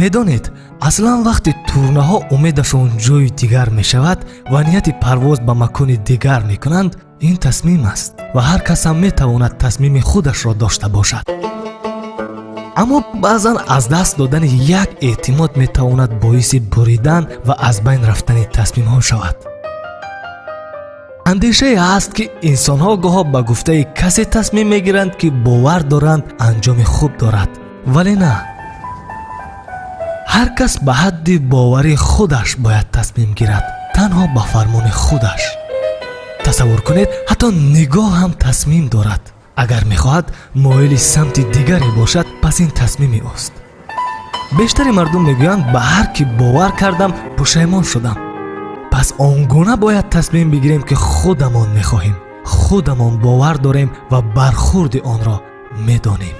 медонед аслан вақте турнаҳо умедашон ҷои дигар мешавад ва нияти парвоз ба макони дигар мекунанд, ин тасмим аст ва ҳар кас ҳам метавонад тасмими худашро дошта бошад. аммо баъзан аз даст додани як эътимод метавонад боиси буридан ва аз байн рафтани тасмимҳо шавад. андешае ҳаст ки инсонҳо гоҳо ба гуфтаи касе тасмим мегиранд ки бовар доранд анҷоми хуб дорад, вале на. ҳар кас ба ҳадди бовари худаш бояд тасмим гирад, танҳо ба фармони худаш. тасаввур кунед, ҳатто нигоҳ ҳам тасмим дорад. агар мехоҳад моили самти дигаре бошад, пас ин тасмими ост. бештари мардум мегӯянд ба ҳар ки бовар кардам пушаймон шудам. пас он гуна бояд тасмим бигирем ки худамон мехоҳем, худамон бовар дорем ва бархурди онро медонем.